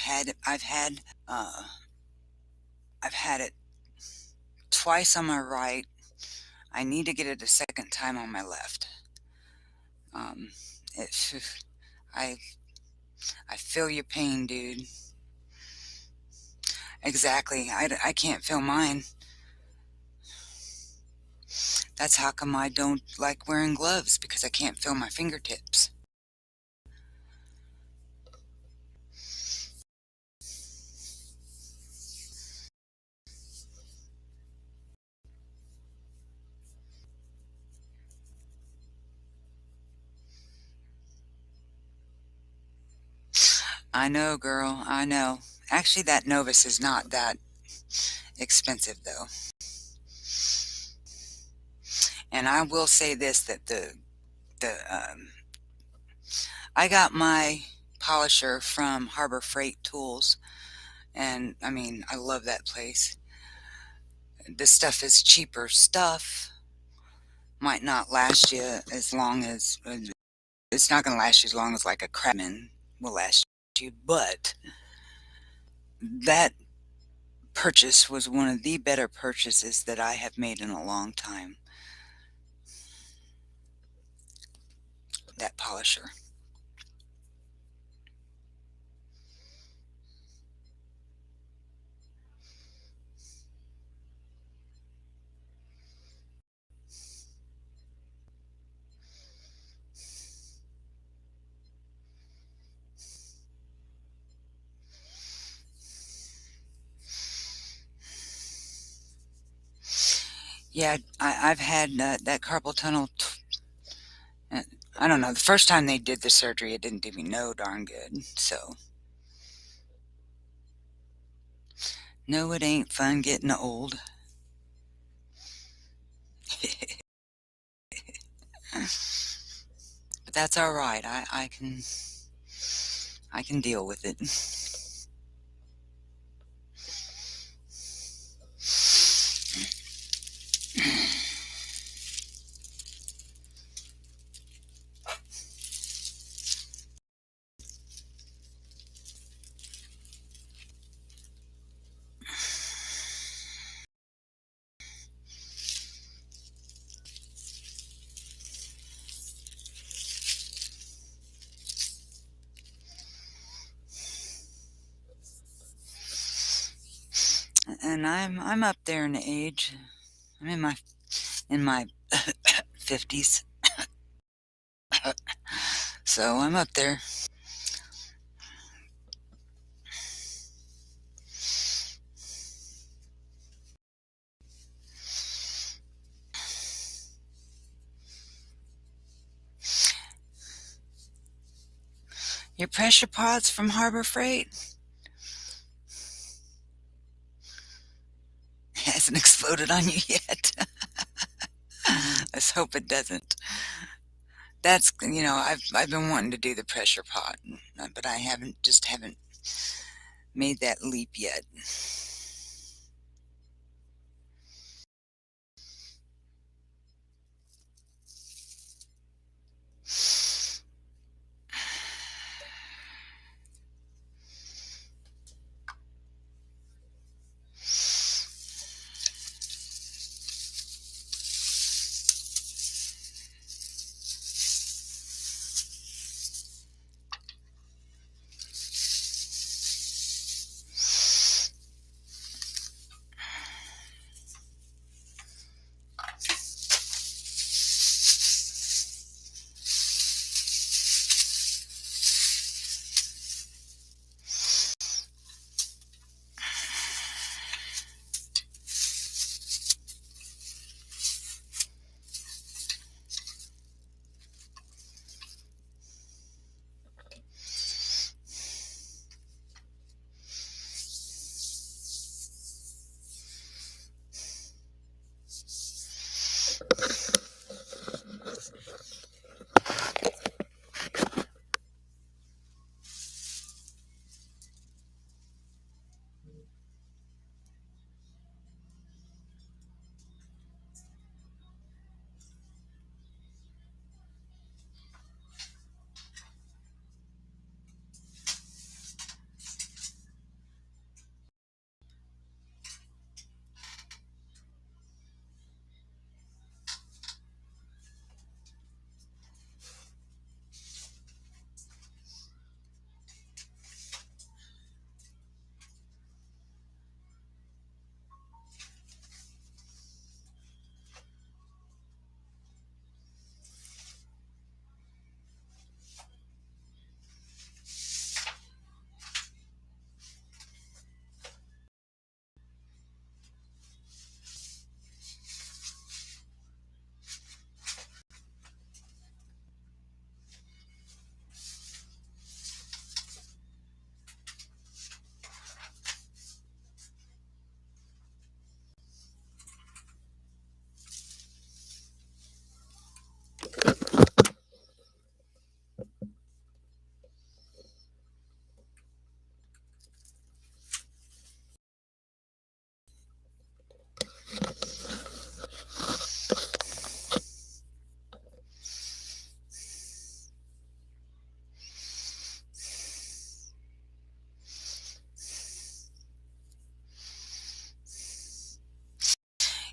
had it twice on my right. I need to get it a second time on my left. It, I feel your pain, dude. Exactly. I can't feel mine. That's how come I don't like wearing gloves, because I can't feel my fingertips. I know, girl. I know. Actually, that Novus is not that expensive, though. And I will say this, that the I got my polisher from Harbor Freight Tools, and I mean, I love that place. The stuff is cheaper stuff. Might not last you as long as it's not going to last you as long as like a Craftsman will last you, but that purchase was one of the better purchases that I have made in a long time. That polisher. Yeah, I've had that carpal tunnel. Uh, I don't know. The first time they did the surgery, it didn't do me no darn good. So, no, it ain't fun getting old. But that's all right. I can deal with it. And I'm up there in age. I'm in my 50s. So I'm up there. Your pressure pots from Harbor Freight hasn't exploded on you yet. Let's hope it doesn't. That's, I've been wanting to do the pressure pot, but I haven't made that leap yet.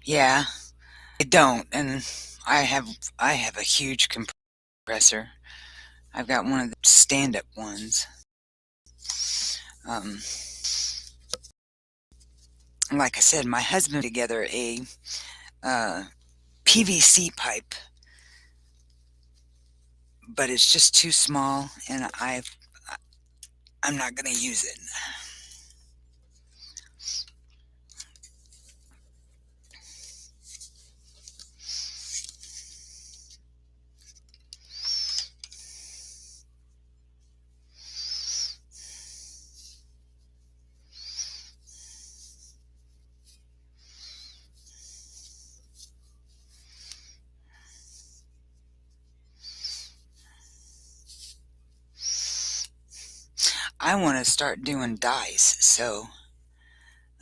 Yeah, I don't, and I have I have a huge compressor. I've got one of the stand-up ones. Um, like I said, my husband put together a uh, PVC pipe, but it's just too small, and I'm not going to use it. I want to start doing dice, so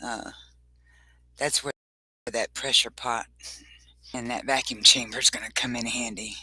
uh, that's where that pressure pot and that vacuum chamber is going to come in handy.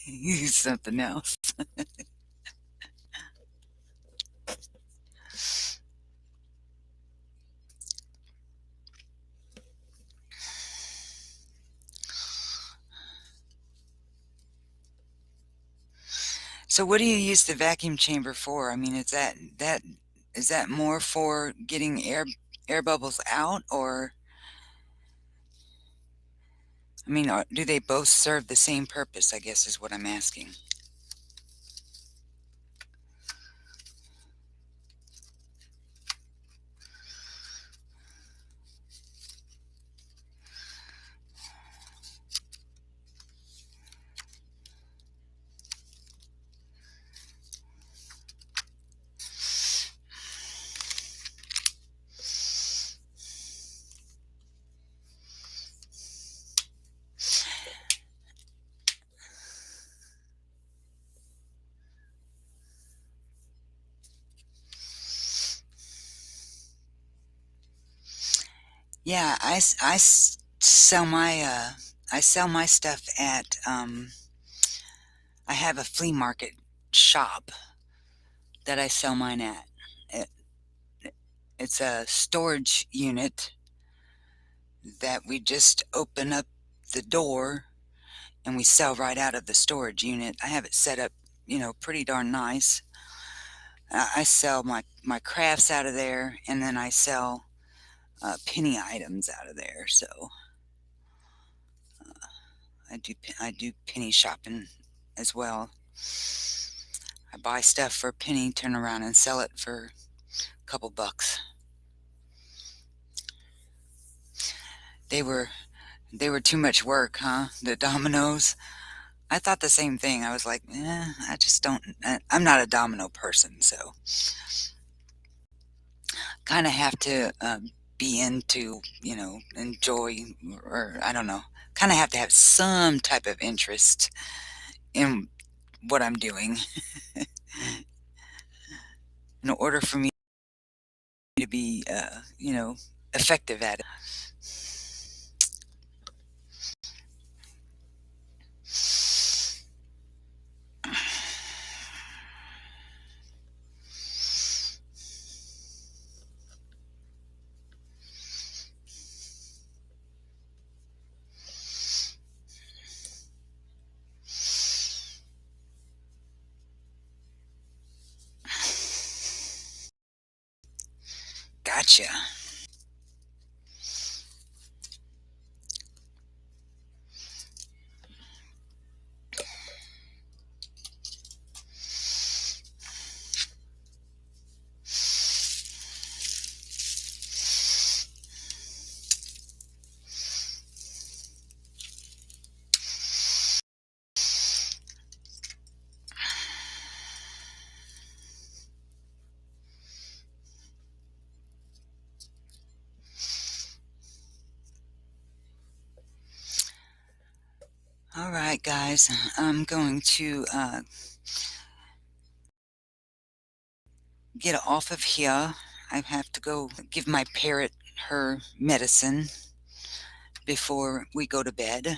Use something else. So what do you use the vacuum chamber for? I mean, is that more for getting air bubbles out, or I mean, do they both serve the same purpose, I guess is what I'm asking. Yeah, I sell my stuff at I have a flea market shop that I sell mine at. It, it's a storage unit that we just open up the door and we sell right out of the storage unit. I have it set up, pretty darn nice. I sell my crafts out of there, and then I sell penny items out of there. So I do penny shopping as well. I buy stuff for a penny, turn around and sell it for a couple bucks. They were too much work, huh? The dominoes. I thought the same thing. I was like, I just don't. I'm not a domino person, so kind of have to be into, enjoy, or I don't know. Kind of have to have some type of interest in what I'm doing in order for me to be, effective at it. Gotcha. Alright guys, I'm going to get off of here. I have to go give my parrot her medicine before we go to bed.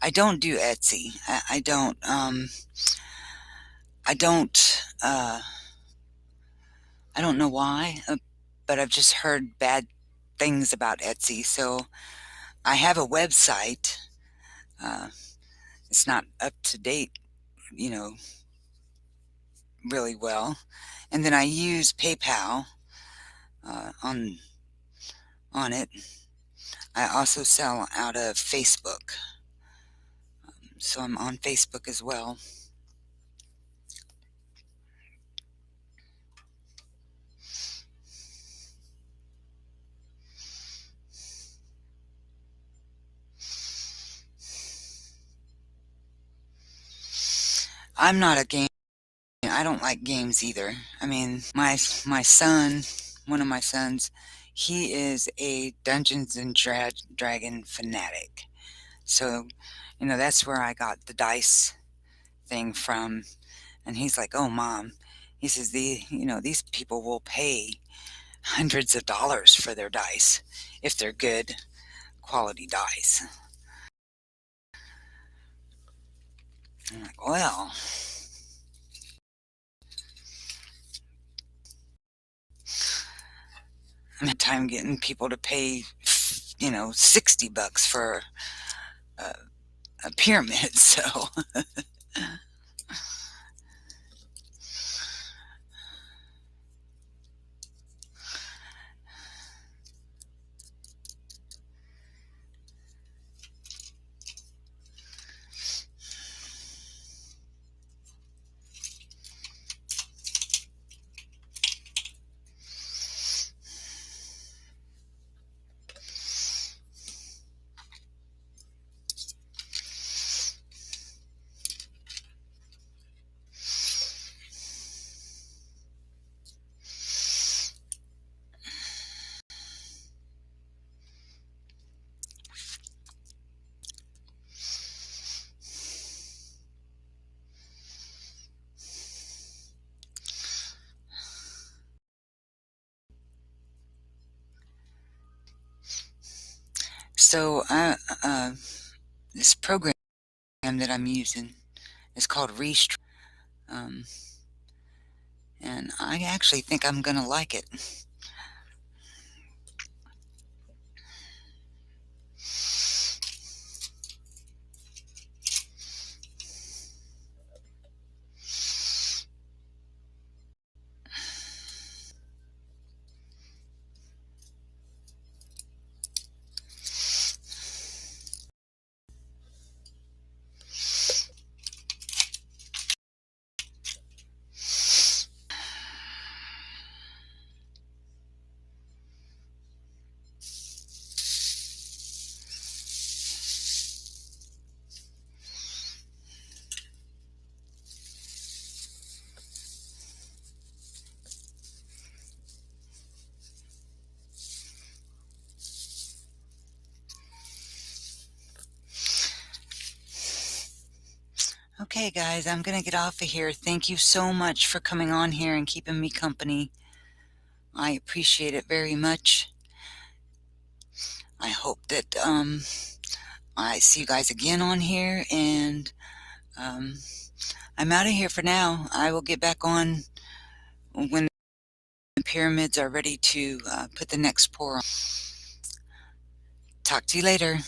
I don't do Etsy. I don't I don't I don't know why, but I've just heard bad things about Etsy. So I have a website. Uh, it's not up to date, you know, really well. And then I use PayPal on it. I also sell out of Facebook, so I'm on Facebook as well. I'm not a game. I don't like games either. I mean, my son, one of my sons, he is a Dungeons and Dragon fanatic. So, that's where I got the dice thing from. And he's like, "Oh, Mom," he says, these people will pay hundreds of dollars for their dice if they're good quality dice. I'm like, well, I'm having time getting people to pay, $60 for a pyramid. So, so this program that I'm using is called Resin, um, and I actually think I'm gonna like it. Okay, guys, I'm gonna get off of here. Thank you so much for coming on here and keeping me company. I appreciate it very much. I hope that I see you guys again on here, and I'm out of here for now. I will get back on when the pyramids are ready to put the next pour on. Talk to you later.